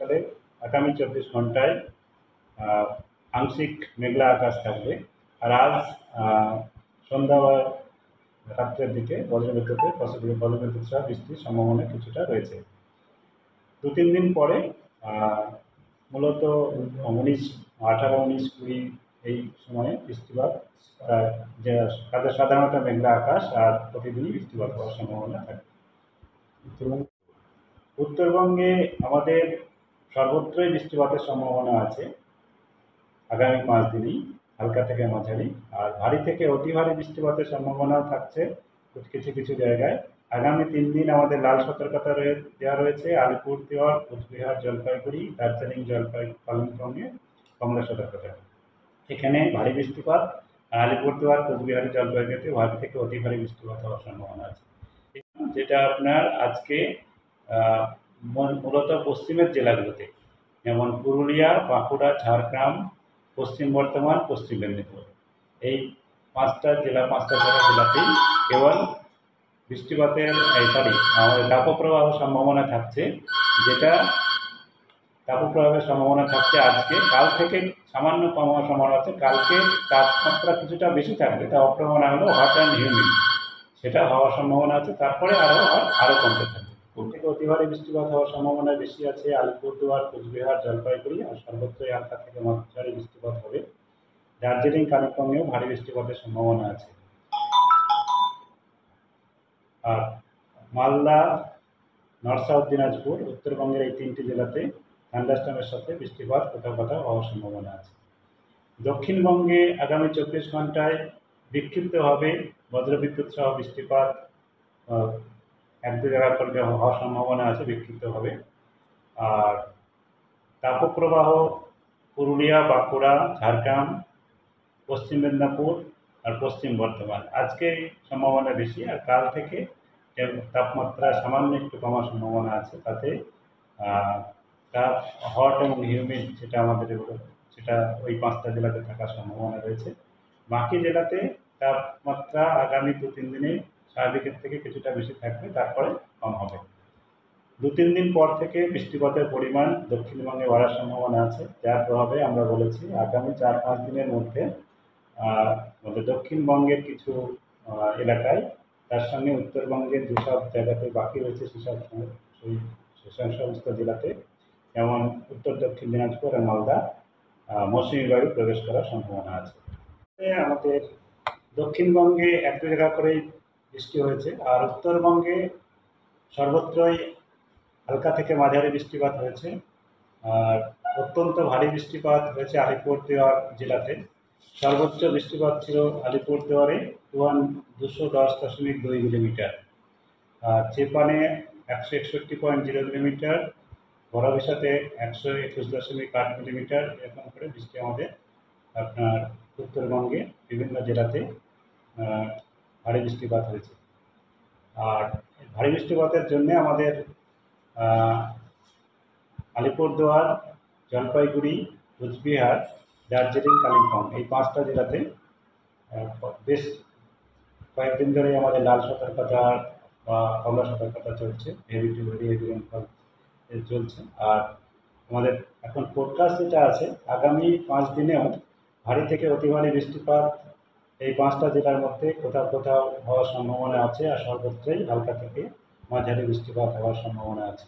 শীতকালে আগামী 24 ঘন্টায় আংশিক মেঘলা আকাশ থাকবে। আর আজ সন্ধ্যা বা রাত্রের দিকে বজ্রবিদ্যুৎ সহ বৃষ্টির সম্ভাবনা কিছুটা রয়েছে। 2-3 দিন পরে মূলত 18, 19, 20 এই সময়ে বৃষ্টিপাত, যে সাধারণত মেঘলা আকাশ আর প্রতিদিনই বৃষ্টিপাত হওয়ার সম্ভাবনা থাকে। উত্তরবঙ্গে আমাদের সর্বত্রই বৃষ্টিপাতের সম্ভাবনা আছে আগামী 5 দিনই, হালকা থেকে মাঝারি। আর ভারী থেকে অতি ভারী বৃষ্টিপাতের সম্ভাবনাও থাকছে কিছু কিছু জায়গায়। আগামী 3 দিন আমাদের লাল সতর্কতা দেওয়া রয়েছে আলিপুরদুয়ার, কোচবিহার, জলপাইগুড়ি, দার্জিলিং, কালিম্পংয়ে কমলা সতর্কতা। এখানে ভারী বৃষ্টিপাত, আলিপুরদুয়ার, কোচবিহার, জলপাইগুড়িতে ভারী থেকে অতি ভারী বৃষ্টিপাত হওয়ার সম্ভাবনা আছে। যেটা আপনার আজকে মূলত পশ্চিমের জেলাগুলোতে, যেমন পুরুলিয়া, বাঁকুড়া, ঝাড়গ্রাম, পশ্চিম বর্ধমান, পশ্চিম মেদিনীপুর, এই 5টা জেলাতেই কেবল বৃষ্টিপাতের আমাদের তাপপ্রবাহের সম্ভাবনা থাকছে। যেটা তাপপ্রবাহের সম্ভাবনা থাকছে আজকে, কাল থেকে সামান্য কমার সম্ভাবনা আছে। কালকে তাপমাত্রা কিছুটা বেশি থাকবে, তাপপ্রবাহ না হলেও হট অ্যান্ড হিউমিড সেটা হওয়ার সম্ভাবনা আছে। তারপরে আরও কমতে থাকবে। থেকে অতি ভারী বৃষ্টিপাত হওয়ার সম্ভাবনা বেশি আছে আলিপুরদুয়ার, কোচবিহার, জলপাইগুড়ি, আর সর্বত্রই হালকা থেকে মাঝারি বৃষ্টিপাত হবে। দার্জিলিং, কালিম্পংয়েও ভারী বৃষ্টিপাতের সম্ভাবনা আছে। আর মালদা, নর্থ সাউথ দিনাজপুর, উত্তরবঙ্গের এই 3টি জেলাতে থান্ডারস্টর্মের সাথে বৃষ্টিপাত কোথাও কোথাও হওয়ার সম্ভাবনা আছে। দক্ষিণবঙ্গে আগামী 24 ঘন্টায় বিক্ষিপ্তভাবে বজ্রবিদ্যুৎ সহ বৃষ্টিপাত 1-2 জায়গা করে হওয়ার সম্ভাবনা আছে বিক্ষিপ্তভাবে। আর তাপপ্রবাহ পুরুলিয়া, বাঁকুড়া, ঝাড়গ্রাম, পশ্চিম মেদিনীপুর আর পশ্চিম বর্ধমান আজকে সম্ভাবনা বেশি। আর কাল থেকে তাপমাত্রা সামান্য একটু কমার সম্ভাবনা আছে। তাতে তাপ হট এবং হিউমিড সেটা ওই 5টা জেলাতে থাকার সম্ভাবনা রয়েছে। বাকি জেলাতে তাপমাত্রা আগামী 2-3 দিনে স্বাভাবিকের থেকে কিছুটা বেশি থাকবে, তারপরে কম হবে। 2-3 দিন পর থেকে বৃষ্টিপাতের পরিমাণ দক্ষিণবঙ্গে বাড়ার সম্ভাবনা আছে, যার প্রভাবে আমরা বলেছি আগামী 4-5 দিনের মধ্যে দক্ষিণবঙ্গের কিছু এলাকায়, তার সঙ্গে উত্তরবঙ্গের যেসব জায়গাতে বাকি রয়েছে সেই সমস্ত জেলাতে, যেমন উত্তর দক্ষিণ দিনাজপুর আর মালদা, মৌসুমী বায়ু প্রবেশ করার সম্ভাবনা আছে। আমাদের দক্ষিণবঙ্গে 1-2 জায়গা করেই বৃষ্টি হয়েছে, আর উত্তরবঙ্গে সর্বত্রই হালকা থেকে মাঝারি বৃষ্টিপাত হয়েছে। আর অত্যন্ত ভারী বৃষ্টিপাত হয়েছে আলিপুরদুয়ার জেলাতে। সর্বোচ্চ বৃষ্টিপাত ছিল আলিপুরদুয়ারে 210.2 মিলিমিটার, আর চেপানে 161.0 মিলিমিটার, বড়াবিশাতে 121.8 মিলিমিটার। এরকম করে বৃষ্টি আমাদের আপনার উত্তরবঙ্গে বিভিন্ন জেলাতে ভারী বৃষ্টিপাত হয়েছে। আর ভারী বৃষ্টিপাতের জন্য আমাদের আলিপুরদুয়ার, জলপাইগুড়ি, কোচবিহার, দার্জিলিং, কালিম্পং এই 5টা জেলাতে বেশ কয়েকদিন ধরে আমাদের লাল সতর্কতা বা কমলা সতর্কতা চলছে, heavy two very heavy rainfall চলছে। আর আমাদের এখন ফোরকাস্ট যেটা আছে, আগামী 5 দিনেও ভারী থেকে অতি ভারী বৃষ্টিপাত এই 5টা জেলার মধ্যে কোথাও কোথাও হওয়ার সম্ভাবনা আছে, আর সর্বত্রই হালকা থেকে মাঝারি বৃষ্টিপাত হওয়ার সম্ভাবনা আছে।